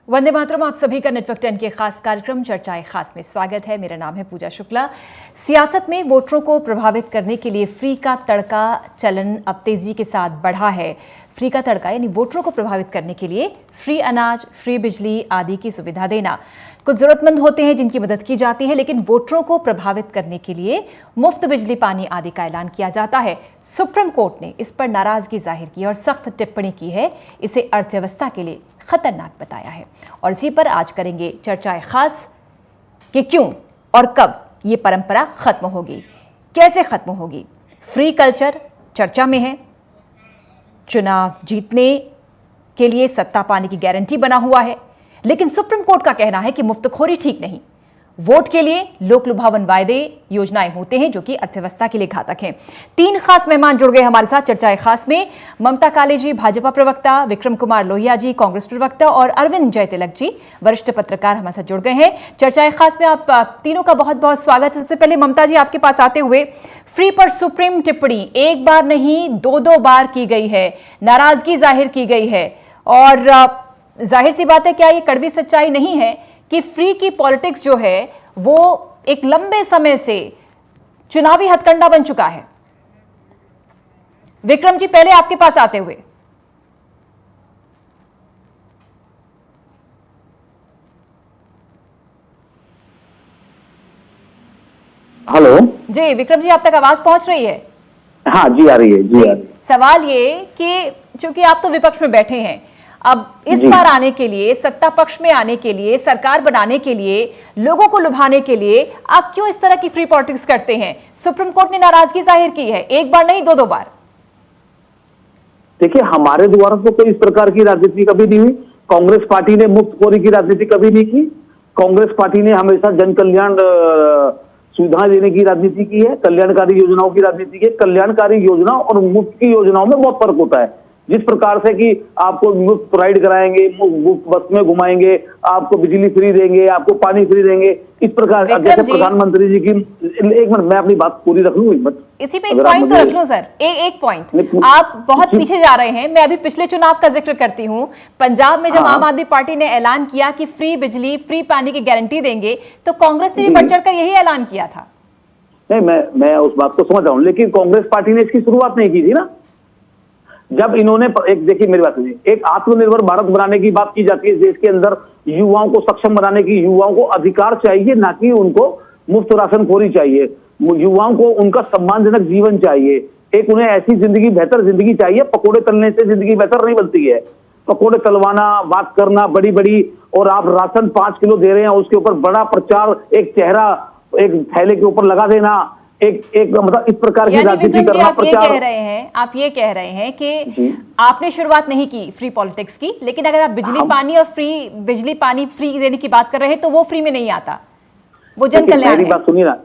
वंदे मातरम। आप सभी का नेटवर्क 10 के खास कार्यक्रम चर्चाएं खास में स्वागत है। मेरा नाम है पूजा शुक्ला। सियासत में वोटरों को प्रभावित करने के लिए फ्री का तड़का चलन अब तेजी के साथ बढ़ा है। फ्री का तड़का यानी वोटरों को प्रभावित करने के लिए फ्री अनाज, फ्री बिजली आदि की सुविधा देना। कुछ जरूरतमंद होते हैं जिनकी मदद की जाती है, लेकिन वोटरों को प्रभावित करने के लिए मुफ्त बिजली पानी आदि का ऐलान किया जाता है। सुप्रीम कोर्ट ने इस पर नाराजगी जाहिर की और सख्त टिप्पणी की है। इसे अर्थव्यवस्था के लिए खतरनाक बताया है और इसी पर आज करेंगे चर्चाएं खास कि क्यों और कब ये परंपरा खत्म होगी, कैसे खत्म होगी। फ्री कल्चर चर्चा में है। चुनाव जीतने के लिए सत्ता पाने की गारंटी बना हुआ है, लेकिन सुप्रीम कोर्ट का कहना है कि मुफ्तखोरी ठीक नहीं। वोट के लिए लोक लुभावन वायदे योजनाएं होते हैं जो कि अर्थव्यवस्था के लिए घातक हैं। तीन खास मेहमान जुड़ गए हमारे साथ चर्चाएं खास में। ममता काले जी भाजपा प्रवक्ता, विक्रम कुमार लोहिया जी कांग्रेस प्रवक्ता और अरविंद जयतिलक जी वरिष्ठ पत्रकार हमारे साथ जुड़ गए हैं। चर्चाएं खास में आप तीनों का बहुत बहुत स्वागत है। सबसे पहले ममता जी, आपके पास आते हुए, फ्री पर सुप्रीम टिप्पणी एक बार नहीं दो बार की गई है, नाराजगी जाहिर की गई है और जाहिर सी बात है, क्या ये कड़वी सच्चाई नहीं है कि फ्री की पॉलिटिक्स जो है वो एक लंबे समय से चुनावी हथकंडा बन चुका है। विक्रम जी, पहले आपके पास आते हुए। हेलो जी विक्रम जी, आप तक आवाज पहुंच रही है? हाँ जी, आ रही है जी। आ रही। सवाल ये कि चूंकि आप तो विपक्ष में बैठे हैं, अब इस बार आने के लिए, सत्ता पक्ष में आने के लिए, सरकार बनाने के लिए, लोगों को लुभाने के लिए आप क्यों इस तरह की फ्री पॉलिटिक्स करते हैं? सुप्रीम कोर्ट ने नाराजगी जाहिर की है, एक बार नहीं दो बार। देखिए, हमारे द्वारा तो कोई इस प्रकार की राजनीति कभी नहीं हुई। कांग्रेस पार्टी ने मुफ्तखोरी की राजनीति कभी नहीं की। कांग्रेस पार्टी ने हमेशा जन कल्याण सुविधाएं देने की राजनीति की है, कल्याणकारी योजनाओं की राजनीति की है। कल्याणकारी योजना और मुफ्त की योजनाओं में बहुत फर्क होता है। जिस प्रकार से कि आपको मुफ्त राइड कराएंगे, मुफ्त बस में घुमाएंगे, आपको बिजली फ्री देंगे, आपको पानी फ्री देंगे, इस प्रकार जैसे प्रधानमंत्री जी की। एक मिनट, मैं अपनी बात पूरी रख लूं। इसी पे एक पॉइंट तो रख लो सर, एक पॉइंट। आप बहुत पीछे जा रहे हैं। मैं अभी पिछले चुनाव का जिक्र करती हूँ। पंजाब में जब आम आदमी पार्टी ने ऐलान किया कि फ्री बिजली, फ्री पानी की गारंटी देंगे, तो कांग्रेस ने भी बढ़ चढ़कर यही ऐलान किया था। नहीं, मैं उस बात को समझ रहा हूं, लेकिन कांग्रेस पार्टी ने इसकी शुरुआत नहीं की थी ना। जब इन्होंने एक, देखिए मेरी बात सुनिए, एक आत्मनिर्भर भारत बनाने की बात की जाती है। देश के अंदर युवाओं को सक्षम बनाने की, युवाओं को अधिकार चाहिए, ना कि उनको मुफ्त राशनखोरी चाहिए। युवाओं को उनका सम्मानजनक जीवन चाहिए, एक उन्हें ऐसी जिंदगी, बेहतर जिंदगी चाहिए। पकोड़े तलने से जिंदगी बेहतर नहीं बनती है। पकोड़े तलवाना, बात करना बड़ी बड़ी, और आप राशन 5 किलो दे रहे हैं, उसके ऊपर बड़ा प्रचार, एक चेहरा एक थैले के ऊपर लगा देना, एक मतलब इस प्रकार की राजनीति करना, आप ये कह रहे हैं कि आपने शुरुआत नहीं की फ्री पॉलिटिक्स की, लेकिन अगर आप बिजली पानी और बिजली पानी फ्री देने की बात कर रहे हैं तो वो फ्री में नहीं आता, वो जन कल्याण है। मेरी बात सुनिए ना,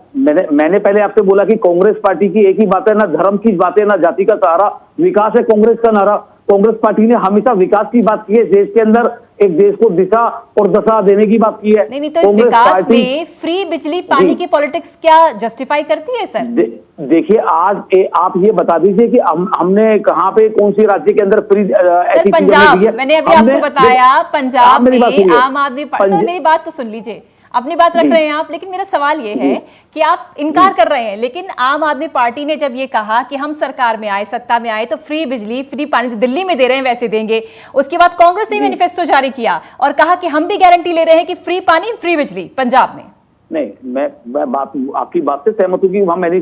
मैंने पहले आपसे बोला कि कांग्रेस पार्टी की एक ही बात है, ना धर्म की बात है, ना जाति का सहारा, विकास है कांग्रेस का नारा। कांग्रेस पार्टी ने हमेशा विकास की बात की है। देश के अंदर एक देश को दिशा और दशा देने की बात की है। नहीं, तो इस विकास में फ्री बिजली पानी की पॉलिटिक्स क्या जस्टिफाई करती है सर? देखिए, आज आप ये बता दीजिए कि हमने कहां पे, कौन सी राज्य के अंदर फ्री ऐसी पंजाब, मैंने अभी आपको बताया पंजाब में आम आदमी पार्टी। मेरी बात तो सुन लीजिए, अपनी बात रख रहे हैं आप, लेकिन मेरा सवाल ये है कि आप इनकार कर रहे हैं, लेकिन आम आदमी पार्टी ने जब ये कहा कि हम सरकार में आए, सत्ता में आए, तो फ्री बिजली, फ्री पानी दिल्ली में दे रहे हैं वैसे देंगे। उसके बाद कांग्रेस ने मैनिफेस्टो जारी किया और कहा कि हम भी गारंटी ले रहे हैं कि फ्री पानी, फ्री बिजली पंजाब में। नहीं, मैं बात, आपकी बात से सहमत हूँ कि वहां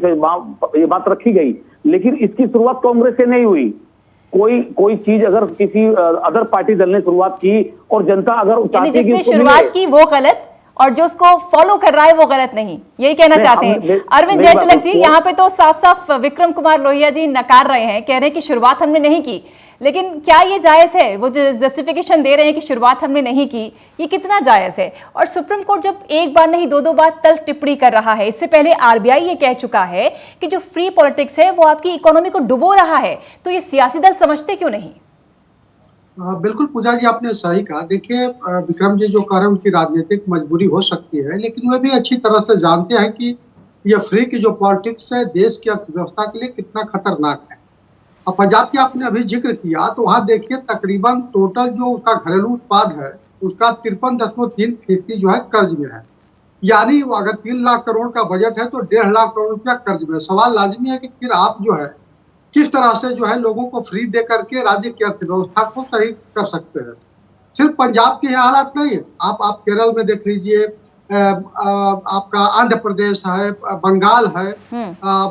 ये बात रखी गई, लेकिन इसकी शुरुआत कांग्रेस से नहीं हुई। कोई चीज अगर किसी अदर पार्टी दल ने शुरुआत की और जनता अगर जिसने शुरुआत की वो गलत और जो उसको फॉलो कर रहा है वो गलत नहीं, यही कहना चाहते हैं। अरविंद जयतिलक जी, यहाँ पे तो साफ साफ विक्रम कुमार लोहिया जी नकार रहे हैं, कह रहे हैं कि शुरुआत हमने नहीं की, लेकिन क्या ये जायज है? वो जो जस्टिफिकेशन दे रहे हैं कि शुरुआत हमने नहीं की, ये कितना जायज है? और सुप्रीम कोर्ट जब एक बार नहीं दो बार तल्ख टिप्पणी कर रहा है, इससे पहले आरबीआई ये कह चुका है कि जो फ्री पॉलिटिक्स है वो आपकी इकोनॉमी को डुबो रहा है, तो ये सियासी दल समझते क्यों नहीं? बिल्कुल पूजा जी, आपने सही कहा। देखिए, विक्रम जी जो कह रहे हैं उनकी राजनीतिक मजबूरी हो सकती है, लेकिन वे भी अच्छी तरह से जानते हैं कि यह फ्री की जो पॉलिटिक्स है देश की अर्थव्यवस्था के लिए कितना खतरनाक है। अब पंजाब की आपने अभी जिक्र किया, तो वहाँ देखिए तकरीबन टोटल जो उसका घरेलू उत्पाद है उसका 53.3% जो है कर्ज में है। यानी वो अगर 3 लाख करोड़ का बजट है तो 1.5 लाख करोड़ रुपया कर्ज में। सवाल लाजमी है कि फिर आप जो है किस तरह से जो है लोगों को फ्री दे करके राज्य की अर्थव्यवस्था को सही कर सकते हैं। सिर्फ पंजाब के यहाँ हालात नहीं है, आप केरल में देख लीजिए, आपका आंध्र प्रदेश है, बंगाल है,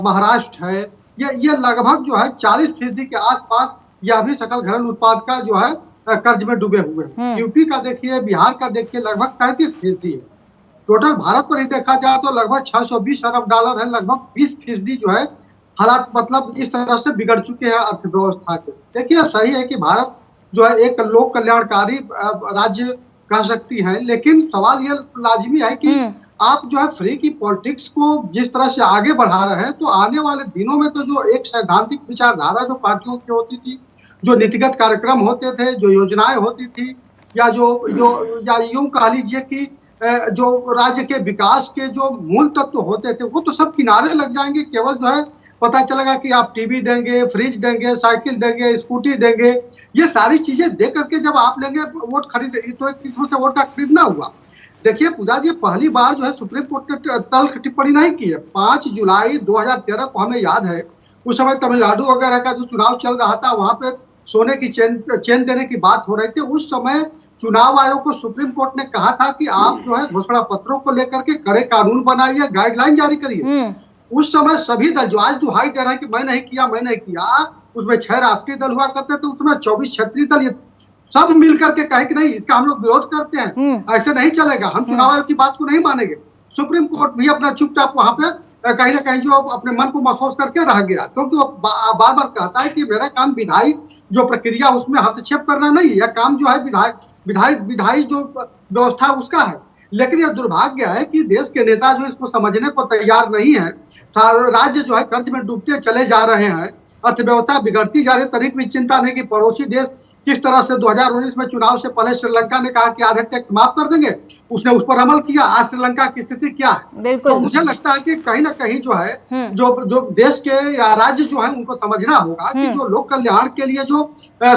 महाराष्ट्र है, ये लगभग जो है 40% के आसपास यह भी सकल घरेलू उत्पाद का जो है कर्ज में डूबे हुए हैं। यूपी का देखिए, बिहार का देखिए, लगभग 33% है। टोटल भारत पर ही देखा जाए तो लगभग 620 अरब डॉलर है, लगभग 20% जो है हालात मतलब इस तरह से बिगड़ चुके हैं अर्थव्यवस्था के। देखिए सही है कि भारत जो है एक लोक कल्याणकारी राज्य कह सकती है, लेकिन सवाल ये लाजमी है कि आप जो है फ्री की पॉलिटिक्स को जिस तरह से आगे बढ़ा रहे हैं, तो आने वाले दिनों में तो जो एक सैद्धांतिक विचारधारा जो पार्टियों की होती थी, जो नीतिगत कार्यक्रम होते थे, जो योजनाएं होती थी, या या यूं कह लीजिए कि जो राज्य के विकास के जो मूल तत्व होते थे, वो तो सब किनारे लग जाएंगे। केवल जो है पता चलेगा कि आप टीवी देंगे, फ्रिज देंगे, साइकिल देंगे, स्कूटी देंगे, ये सारी चीजें दे करके जब आप लेंगे वोट खरीद, तो एक किस्म से वोट का खरीदना हुआ। देखिए पूजा जी, पहली बार जो है सुप्रीम कोर्ट ने तल्ख टिप्पणी नहीं की है। 5 जुलाई 2013 को हमें याद है, उस समय तमिलनाडु वगैरह का जो चुनाव चल रहा था, वहां पे सोने की चेन देने की बात हो रही थी। उस समय चुनाव आयोग को सुप्रीम कोर्ट ने कहा था कि आप जो है घोषणा पत्रों को लेकर के कड़े कानून बनाइए, गाइडलाइन जारी करिए। उस समय सभी दल जो आज दुहाई दे रहे हैं कि मैं नहीं किया, उसमें 6 राष्ट्रीय दल हुआ करते थे, उसमें 24 क्षेत्रीय दल, सब मिल करके कहे कि नहीं, इसका हम लोग विरोध करते हैं, ऐसे नहीं चलेगा, हम चुनाव आयोग की बात को नहीं मानेंगे। सुप्रीम कोर्ट भी अपना चुपचाप वहां पे कहीं ना कहीं जो अपने मन को महसूस करके रह गया, क्योंकि वो बार बार कहता है कि मेरा काम विधायी जो प्रक्रिया उसमें हस्तक्षेप करना नहीं है, यह काम जो है विधायी जो व्यवस्था उसका है। लेकिन यह दुर्भाग्य है कि देश के नेता जो इसको समझने को तैयार नहीं है। राज्य जो है कर्ज में डूबते चले जा रहे हैं, अर्थव्यवस्था बिगड़ती जा रही है। तनिक भी चिंता नहीं कि पड़ोसी देश किस तरह से 2019 में चुनाव से पहले श्रीलंका ने कहा कि आधे टैक्स माफ कर देंगे, उसने उस पर अमल किया। आज श्रीलंका की स्थिति क्या है? तो मुझे लगता है कि कहीं ना कहीं जो है जो देश के या राज्य जो है उनको समझना होगा कि जो लोक कल्याण के लिए जो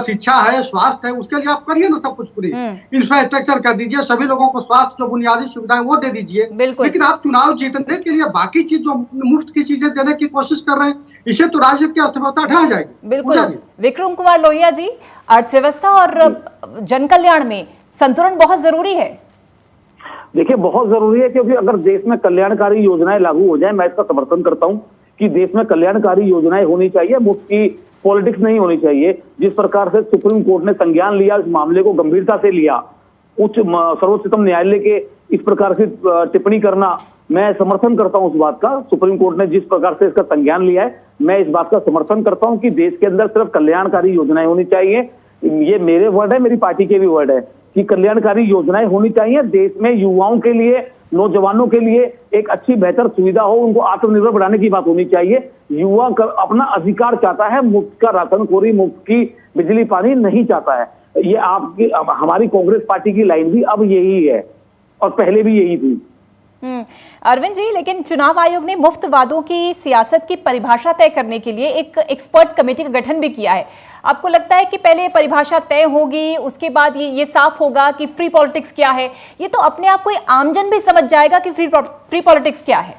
शिक्षा है, स्वास्थ्य है, उसके लिए आप करिए ना सब कुछ पूरी इंफ्रास्ट्रक्चर कर दीजिए, सभी लोगों को स्वास्थ्य जो बुनियादी सुविधाएं वो दे दीजिए। लेकिन आप चुनाव जीतने के लिए बाकी चीज जो मुफ्त की चीजें देने की कोशिश कर रहे हैं, इससे तो राज्य की अर्थव्यवस्था ढह जाएगी। बिल्कुल विक्रम कुमार लोहिया जी, अर्थव्यवस्था और जन कल्याण में संतुलन बहुत जरूरी है। देखिए बहुत जरूरी है, क्योंकि अगर देश में कल्याणकारी योजनाएं लागू हो जाए, मैं इसका समर्थन करता हूं कि देश में कल्याणकारी योजनाएं होनी चाहिए, मुफ्त की पॉलिटिक्स नहीं होनी चाहिए। जिस प्रकार से सुप्रीम कोर्ट ने संज्ञान लिया, इस मामले को गंभीरता से लिया, सर्वोच्चतम न्यायालय के इस प्रकार से टिप्पणी करना, मैं समर्थन करता हूं उस बात का। सुप्रीम कोर्ट ने जिस प्रकार से इसका संज्ञान लिया है, मैं इस बात का समर्थन करता हूं कि देश के अंदर सिर्फ कल्याणकारी योजनाएं होनी चाहिए। ये मेरे वर्ड है, मेरी पार्टी के भी वर्ड है कि कल्याणकारी योजनाएं होनी चाहिए। देश में युवाओं के लिए, नौजवानों के लिए एक अच्छी बेहतर सुविधा हो, उनको आत्मनिर्भर बनाने की बात होनी चाहिए। युवा अपना अधिकार चाहता है, मुफ्त का राशनखोरी, मुफ्त की बिजली पानी नहीं चाहता है। ये आपकी हमारी कांग्रेस पार्टी की लाइन भी अब यही है और पहले भी यही थी। अरविंद जी, लेकिन चुनाव आयोग ने मुफ्त वादों की सियासत की परिभाषा तय करने के लिए एक एक्सपर्ट कमेटी का गठन भी किया है। आपको लगता है कि पहले परिभाषा तय होगी, उसके बाद ये साफ होगा कि फ्री पॉलिटिक्स क्या है? ये तो अपने आप कोई आमजन भी समझ जाएगा कि फ्री पॉलिटिक्स क्या है।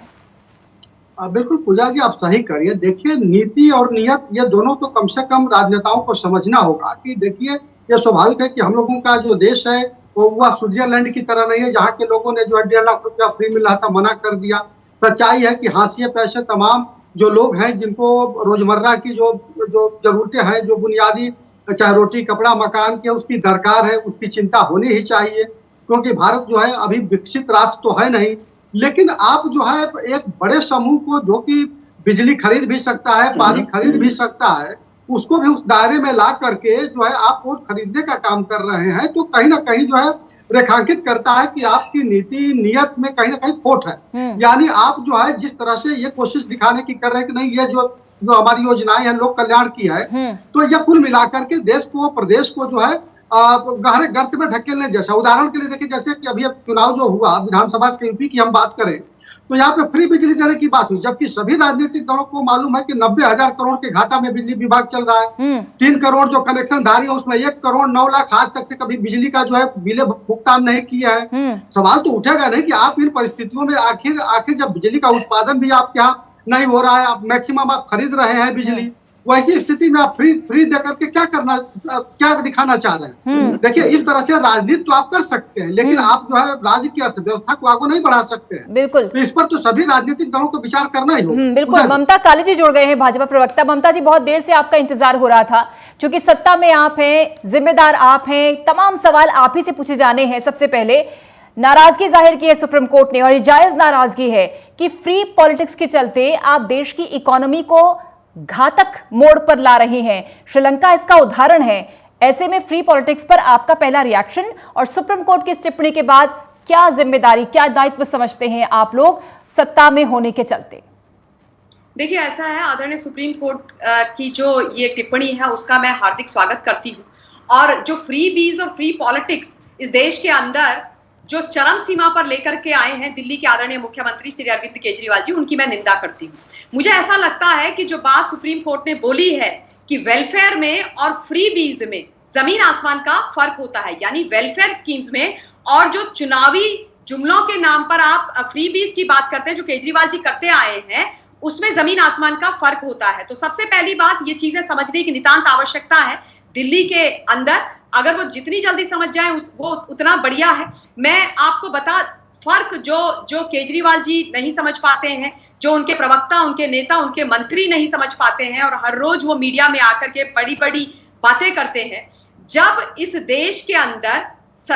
बिल्कुल पूजा जी, आप सही करिए। देखिए नीति और नियत ये दोनों तो कम से कम राजनेताओं को समझना होगा कि देखिए ये स्वाभाविक है कि हम लोगों का जो देश है वह स्विट्जरलैंड की तरह नहीं है, जहाँ के लोगों ने जो है 1.5 लाख रुपया फ्री मिल रहा था मना कर दिया। सच्चाई है कि हाशिए पैसे तमाम जो लोग हैं जिनको रोजमर्रा की जो जरूरतें हैं, जो बुनियादी चाहे रोटी कपड़ा मकान के उसकी दरकार है, उसकी चिंता होनी ही चाहिए, क्योंकि भारत जो है अभी विकसित राष्ट्र तो है नहीं। लेकिन आप जो है एक बड़े समूह को जो कि बिजली खरीद भी सकता है, पानी खरीद भी सकता है, उसको भी उस दायरे में ला करके जो है आप वोट खरीदने का काम कर रहे हैं, तो कहीं ना कहीं जो है रेखांकित करता है कि आपकी नीति नियत में कहीं ना कहीं खोट है। यानी आप जो है जिस तरह से ये कोशिश दिखाने की कर रहे हैं कि नहीं ये जो हमारी योजनाएं हैं लोक कल्याण की है, तो यह कुल मिलाकर के देश को, प्रदेश को जो है गहरे गर्त में ढकेलने जैसा। उदाहरण के लिए देखिए, जैसे कि अभी अब चुनाव जो हुआ विधानसभा के यूपी की हम बात करें, तो यहाँ पे फ्री बिजली देने की बात हुई, जबकि सभी राजनीतिक दलों को मालूम है कि 90,000 करोड़ के घाटा में बिजली विभाग चल रहा है। 3 करोड़ जो कनेक्शन धारी है उसमें 1 करोड़ 9 लाख आज तक से कभी बिजली का जो है बिले भुगतान नहीं किया है। सवाल तो उठेगा नहीं कि आप इन परिस्थितियों में आखिर जब बिजली का उत्पादन भी आपके यहाँ नहीं हो रहा है, आप मैक्सिमम आप खरीद रहे हैं बिजली, वैसी स्थिति में आप फ्री देकर के क्या दिखाना चाह रहे हैं? देखिए, इस तरह से राजनीति तो आप कर सकते हैं, लेकिन आप जो है राज्य की अर्थव्यवस्था को आगे नहीं बढ़ा सकते हैं। बिल्कुल, तो इस पर तो सभी राजनीतिक दलों को विचार करना ही होगा। बिल्कुल। ममता काली जी जुड़ गए हैं, भाजपा प्रवक्ता। ममता जी, बहुत देर से आपका इंतजार हो रहा था, क्योंकि सत्ता में आप हैं, जिम्मेदार आप हैं, तमाम सवाल आप ही से पूछे जाने हैं। सबसे पहले नाराजगी जाहिर की है सुप्रीम कोर्ट ने, और ये जायज नाराजगी है कि फ्री पॉलिटिक्स के चलते आप देश की इकोनॉमी को घातक मोड़ पर ला रहे हैं। श्रीलंका इसका उदाहरण है। ऐसे में फ्री पॉलिटिक्स पर आपका पहला रिएक्शन, और सुप्रीम कोर्ट की इस टिप्पणी के बाद क्या जिम्मेदारी, क्या दायित्व समझते हैं आप लोग सत्ता में होने के चलते? देखिए, ऐसा है, आदरणीय सुप्रीम कोर्ट की जो ये टिप्पणी है उसका मैं हार्दिक स्वागत करती हूँ। और जो फ्री बीज और फ्री पॉलिटिक्स इस देश के अंदर जो चरम सीमा पर लेकर के आए हैं दिल्ली के आदरणीय मुख्यमंत्री श्री अरविंद केजरीवाल जी, उनकी मैं निंदा करती हूँ। मुझे ऐसा लगता है कि जो बात सुप्रीम कोर्ट ने बोली है कि वेलफेयर में और फ्री बीज में जमीन आसमान का फर्क होता है, यानी वेलफेयर स्कीम्स में और जो चुनावी जुमलों के नाम पर आप फ्री बीज की बात करते हैं जो केजरीवाल जी करते आए हैं, उसमें जमीन आसमान का फर्क होता है। तो सबसे पहली बात, ये चीजें समझने की नितांत आवश्यकता है दिल्ली के अंदर। अगर वो जितनी जल्दी समझ जाए वो उतना बढ़िया है। मैं आपको फर्क जो केजरीवाल जी नहीं समझ पाते हैं, जो उनके प्रवक्ता, उनके नेता, उनके मंत्री नहीं समझ पाते हैं, और हर रोज वो मीडिया में आकर के बड़ी बड़ी बातें करते हैं। जब इस देश के अंदर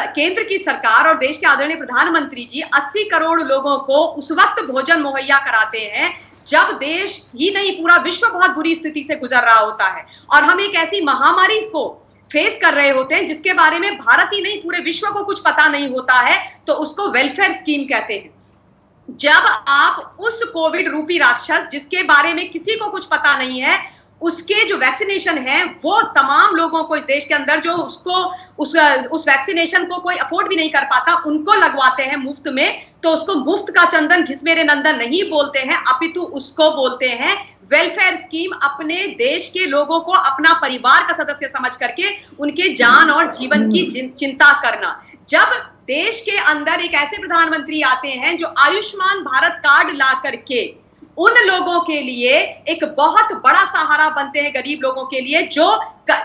केंद्र की सरकार और देश के आदरणीय प्रधानमंत्री जी 80 करोड़ लोगों को उस वक्त भोजन मुहैया कराते हैं जब देश ही नहीं पूरा विश्व बहुत बुरी स्थिति से गुजर रहा होता है, और हम एक ऐसी महामारी को फेस कर रहे होते हैं जिसके बारे में भारत ही नहीं पूरे विश्व को कुछ पता नहीं होता है, तो उसको वेलफेयर स्कीम कहते हैं। जब आप उस कोविड रूपी राक्षस जिसके बारे में किसी को कुछ पता नहीं है, उसके जो वैक्सीनेशन है वो तमाम लोगों को इस देश के अंदर जो उस वैक्सीनेशन को कोई अफोर्ड भी नहीं कर पाता, उनको लगवाते हैं मुफ्त में, तो उसको मुफ्त का चंदन घिस मेरे नंदन नहीं बोलते हैं, अपितु उसको बोलते हैं वेलफेयर स्कीम। अपने देश के लोगों को अपना परिवार का सदस्य समझ करके उनके जान और जीवन की चिंता करना। जब देश के अंदर एक ऐसे प्रधानमंत्री आते हैं जो आयुष्मान भारत कार्ड ला करके उन लोगों के लिए एक बहुत बड़ा सहारा बनते हैं, गरीब लोगों के लिए जो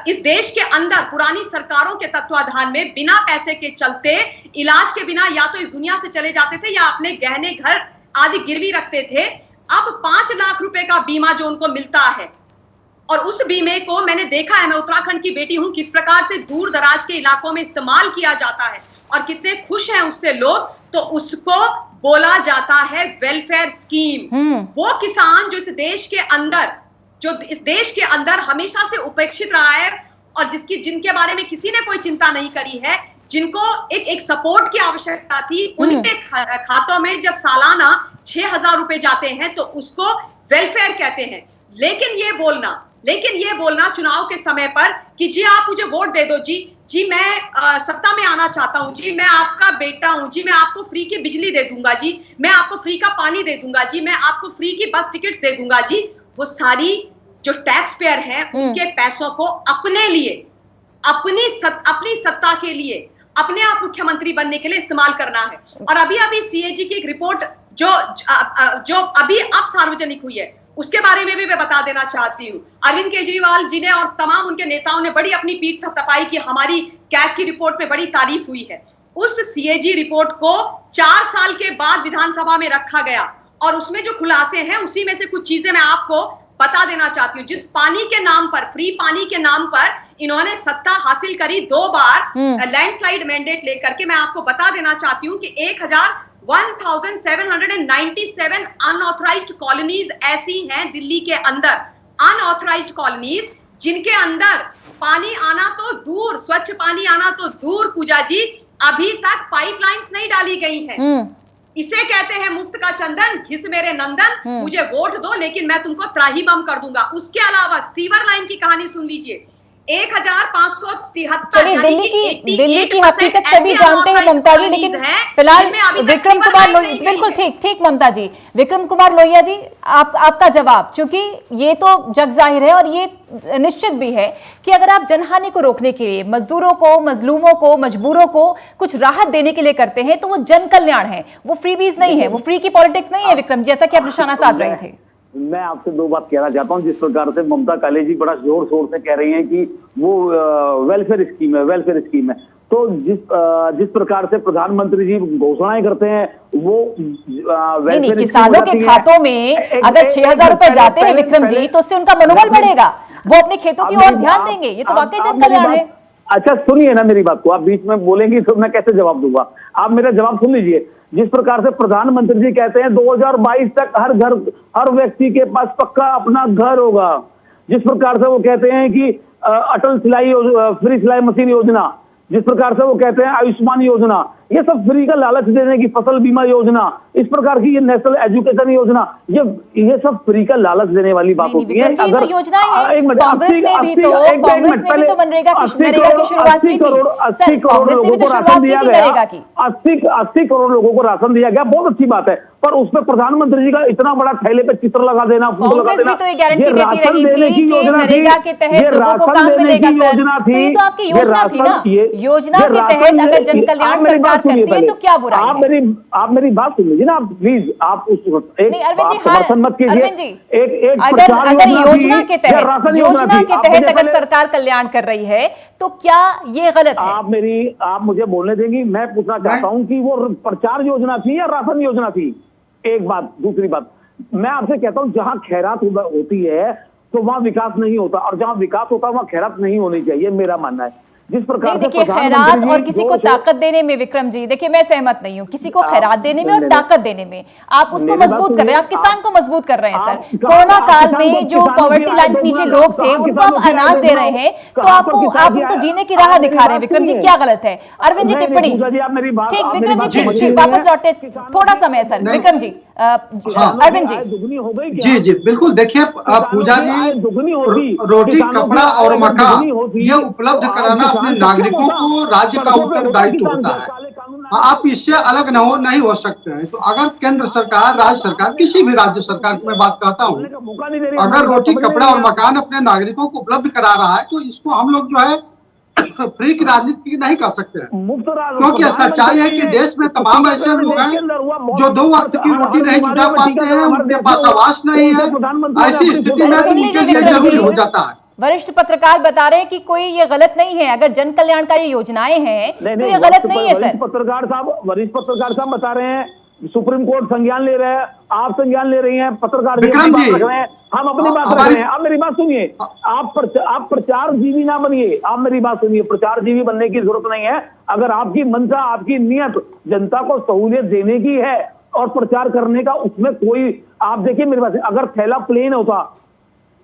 इस देश के अंदर पुरानी सरकारों के तत्वाधान में बिना पैसे के चलते, इलाज के बिना या तो इस दुनिया से चले जाते थे या अपने गहने घर आदि गिरवी रखते थे। अब 5 लाख रुपए का बीमा जो उनको मिलता है, और उस बीमे को मैंने देखा है, मैं उत्तराखंड की बेटी हूं, किस प्रकार से दूर दराज के इलाकों में इस्तेमाल किया जाता है और कितने खुश हैं उससे लोग, तो उसको बोला जाता है वेलफेयर स्कीम। वो किसान जो इस देश के अंदर हमेशा से उपेक्षित रहा है और जिनके बारे में किसी ने कोई चिंता नहीं करी है, जिनको एक सपोर्ट की आवश्यकता थी, उनके खातों में जब सालाना 6,000 रुपए जाते हैं तो उसको वेलफेयर कहते हैं। लेकिन ये बोलना चुनाव के समय पर कि जी आप मुझे वोट दे दो, जी मैं सत्ता में आना चाहता हूं, जी मैं आपका बेटा हूं, जी मैं आपको फ्री की बिजली दे दूंगा, जी मैं आपको फ्री का पानी दे दूंगा, जी मैं आपको फ्री की बस टिकट्स दे दूंगा, जी वो सारी जो टैक्स पेयर हैं उनके पैसों को अपने लिए, अपनी सत्ता के लिए, अपने आप मुख्यमंत्री बनने के लिए इस्तेमाल करना है। और अभी सीएजी की एक रिपोर्ट जो अभी अब सार्वजनिक हुई है उसके बारे में भी मैं बता देना चाहती हूँ। अरविंद केजरीवाल जी ने और तमाम उनके नेताओं ने बड़ी अपनी पीठ थपथपाई कि हमारी कैग की रिपोर्ट में बड़ी तारीफ हुई है। उस सीएजी रिपोर्ट को 4 साल के बाद विधानसभा में रखा गया और उसमें जो खुलासे हैं उसी में से कुछ चीजें मैं आपको बता देना चाहती हूँ। जिस पानी के नाम पर, फ्री पानी के नाम पर इन्होंने सत्ता हासिल करी 2 बार लैंडस्लाइड मैंडेट लेकर के, मैं आपको बता देना चाहती हूँ कि 1797 अनऑथराइज्ड कॉलोनीज ऐसी हैं दिल्ली के अंदर, अनऑथराइज्ड कॉलोनीज जिनके अंदर पानी आना तो दूर, स्वच्छ पानी आना तो दूर, पूजा जी अभी तक पाइपलाइंस नहीं डाली गई हैं। इसे कहते हैं मुफ्त का चंदन घिस मेरे नंदन, मुझे वोट दो लेकिन मैं तुमको त्राही बम कर दूंगा। उसके अलावा सीवर लाइन की कहानी सुन लीजिए। 1573 चलिए, दिल्ली की हकीकत सभी जानते हैं ममता जी, लेकिन फिलहाल विक्रम कुमार लोहिया, बिल्कुल ठीक ठीक ममता जी, विक्रम कुमार लोहिया जी, आपका जवाब, क्योंकि ये तो जग जाहिर है और ये निश्चित भी है कि अगर आप जनहानि को रोकने के लिए मजदूरों को, मजलूमों को, मजबूरों को कुछ राहत देने के लिए करते हैं तो वो जन कल्याण है, वो फ्रीबीज नहीं है, वो फ्री की पॉलिटिक्स नहीं है विक्रम, जैसा कि आप निशाना साध रहे थे। मैं आपसे दो बात कहना चाहता हूं। जिस प्रकार से ममता काले जी बड़ा जोर शोर से कह रही हैं कि वो वेलफेयर स्कीम है, तो जिस प्रकार से प्रधानमंत्री जी घोषणाएं करते हैं वो नहीं, किसानों के खातों में अगर 6,000 रुपए जाते हैं विक्रम जी, तो उससे उनका मनोबल बढ़ेगा, वो अपने खेतों की ओर ध्यान देंगे, ये तो वाकई जन कल्याण है। अच्छा सुनिए ना मेरी बात को, आप बीच में बोलेंगी तो मैं कैसे जवाब दूंगा, आप मेरा जवाब सुन लीजिए। जिस प्रकार से प्रधानमंत्री जी कहते हैं 2022 तक हर व्यक्ति के पास पक्का अपना घर होगा, जिस प्रकार से वो कहते हैं कि अटल फ्री सिलाई मशीन योजना, जिस प्रकार से वो कहते हैं आयुष्मान योजना, ये सब फ्री का लालच देने की, फसल बीमा योजना, इस प्रकार की ये नेशनल एजुकेशन योजना, ये सब फ्री का लालच देने वाली बात होती है। अगर योजना है, कांग्रेस ने भी तो मनरेगा की शुरुआत की थी, 80 करोड़ लोगों को राशन दिया गया, 80 करोड़ लोगों को राशन दिया गया, बहुत अच्छी बात है, पर उसमें प्रधानमंत्री जी का इतना बड़ा थैले पे चित्र लगा देना, फूल लगा देना, ये राशन देने की योजना थी, ये राशन देने की योजना थी, ये तो आपकी योजना थी ना, योजना के तहत अगर जन कल्याण सरकार करती है तो क्या बुराई है? आप मेरी बात सुन लीजिए ना, आप प्लीज, आप उस समर्थन मत कीजिए। अगर योजना के तहत अगर सरकार कल्याण कर रही है तो क्या ये गलत है? आप मुझे बोलने देंगी, मैं पूछना चाहता हूं कि वो प्रचार योजना थी या राशन योजना थी? एक बात। दूसरी बात, मैं आपसे कहता हूं जहां खैरात होती है तो वहां विकास नहीं होता, और जहां विकास होता है वहां खैरात नहीं होनी चाहिए, मेरा मानना है। जिस प्रकार देखिए, खैरात और किसी को ताकत देने में विक्रम जी, देखिए मैं सहमत नहीं हूं, किसी को खैरात देने में और ताकत देने में आप उसको मजबूत कर रहे हैं, आप किसान को मजबूत कर रहे हैं। सर, कोरोना काल में जो पॉवर्टी लाइन के नीचे लोग थे उनको हम अनाज दे रहे हैं, तो आप उनको जीने की राह दिखा रहे हैं। विक्रम जी क्या गलत है? अरविंद जी टिप्पणी। ठीक, विक्रम जी ठीक, वापस लौटे, थोड़ा समय सर। विक्रम जी, अरविंद जी जी बिल्कुल। देखिए पूजा जी, रोटी कपड़ा और मकान ये उपलब्ध कराना अपने नागरिकों को राज्य का उत्तरदायित्व होता है, आप इससे अलग नहीं हो सकते हैं। तो अगर केंद्र सरकार, राज्य सरकार, किसी भी राज्य सरकार की मैं बात कहता हूँ, अगर रोटी कपड़ा और मकान अपने नागरिकों को उपलब्ध करा रहा है तो इसको हम लोग जो है फ्री की राजनीति नहीं कर सकते हैं, क्योंकि सच्चाई है कि देश में तमाम ऐसे लोग हैं जो 2 वक्त की रोटी नहीं जुटा पाते हैं, उनके पास आवास नहीं है, ऐसी स्थिति में उनके लिए जरूरी हो जाता है। वरिष्ठ पत्रकार बता रहे हैं कि कोई ये गलत नहीं है, अगर जन कल्याणकारी योजनाएं हैं तो ये गलत नहीं है। सर, वरिष्ठ पत्रकार साहब बता रहे हैं, सुप्रीम कोर्ट संज्ञान ले रहा है, आप संज्ञान ले रही हैं, पत्रकार जी हम अपनी बात रख रहे हैं। आप मेरी बात सुनिए, आप प्रचारजीवी ना बनिए, आप मेरी बात सुनिए, प्रचारजीवी बनने की जरूरत नहीं है। अगर आपकी मंशा, आपकी नियत जनता को सहूलियत देने की है और प्रचार करने का, उसमें कोई, आप देखिए मेरी बात, अगर थैला प्लेन होता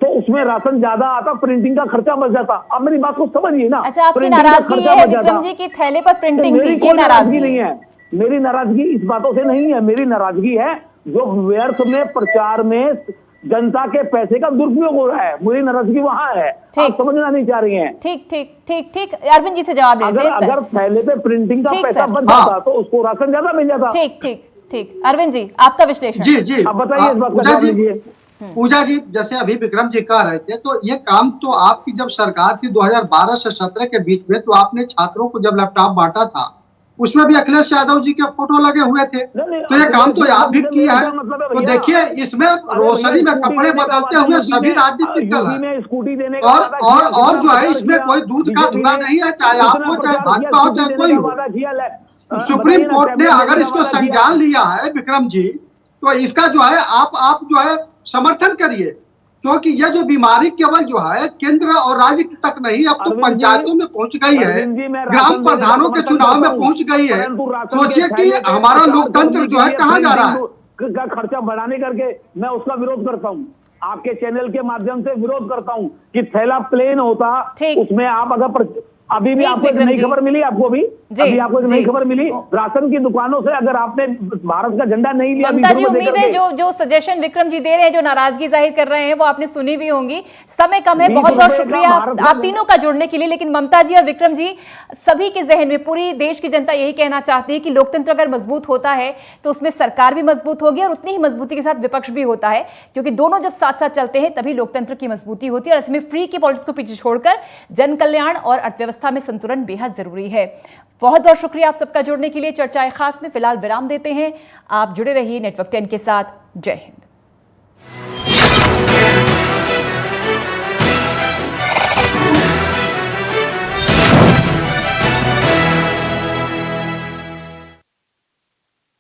तो उसमें राशन ज्यादा आता, प्रिंटिंग का खर्चा बच जाता। आप मेरी बात को समझिए ना। अच्छा, आपकी नाराजगी ये है विक्रम जी की थैले पर प्रिंटिंग थी, ये नाराजगी नहीं है। मेरी नाराजगी इस बातों से नहीं है, मेरी नाराजगी है जो व्यर्थ में प्रचार में जनता के पैसे का दुरुपयोग हो रहा है, मेरी नाराजगी वहां है। आप समझना नहीं चाह रही हैं। ठीक ठीक ठीक ठीक, अरविंद जी से जवाब देते हैं। अगर थैले पे प्रिंटिंग का पैसा बच जाता तो उसको राशन ज्यादा मिल जाता। ठीक ठीक ठीक, अरविंद जी आपका विश्लेषण। जी जी, आप बताइए इस बात का। पूजा जी, जैसे अभी विक्रम जी कह रहे थे, तो ये काम तो आपकी जब सरकार थी 2012 से 17 के बीच में, तो आपने छात्रों को जब लैपटॉप बांटा था उसमें भी अखिलेश यादव जी के फोटो लगे हुए थे, तो ये काम तो आप भी किया है। तो देखिए इसमें रोशनी में कपड़े बदलते हुए सभी राजनीतिक दल है, और जो है इसमें कोई दूध का धुआं नहीं है, चाहे आप हो, चाहे भाजपा हो, चाहे कोई हो। सुप्रीम कोर्ट ने अगर इसको संज्ञान लिया है विक्रम जी, तो इसका जो है आप जो है समर्थन करिए, क्योंकि यह जो बीमारी केवल जो है केंद्र और राज्य तक नहीं, अब तो पंचायतों में पहुंच गई है, ग्राम प्रधानों के चुनाव में पहुंच गई है। सोचिए कि हमारा लोकतंत्र जो है कहां जा रहा है। का खर्चा बढ़ाने करके मैं उसका विरोध करता हूं, आपके चैनल के माध्यम से विरोध करता हूं कि थैला प्लेन होता, उसमें आप अगर अभी भी ठीक, आपको एक विक्रम नई जी। खबर मिली, आपको जी, अभी आपको एक नई जी। खबर मिली, राशन की दुकानों से अगर आपने भारत का झंडा नहीं लिया, ममता 20 जी, रुपए उम्मीद देकर है के, जो सजेशन विक्रम जी दे रहे हैं, जो नाराजगी जाहिर कर रहे हैं, वो आपने सुनी भी होंगी। समय कम है, 20 बहुत बहुत रुपए का शुक्रिया भारत का आप तीनों का जुड़ने के लिए। लेकिन ममता जी और विक्रम जी, सभी के जहन में पूरी देश की जनता यही कहना चाहती है कि लोकतंत्र अगर मजबूत होता है तो उसमें सरकार भी मजबूत होगी और उतनी ही मजबूती के साथ विपक्ष भी होता है, क्योंकि दोनों जब साथ साथ चलते हैं तभी लोकतंत्र की मजबूती होती है। और इसमें फ्री की पॉलिटिक्स को पीछे छोड़कर जन कल्याण और अर्थव्यवस्था में संतुलन बेहद जरूरी है। बहुत बहुत शुक्रिया आप सबका जुड़ने के लिए। चर्चाएं खास में फिलहाल विराम देते हैं। आप जुड़े रहिए नेटवर्क 10 के साथ। जय हिंद।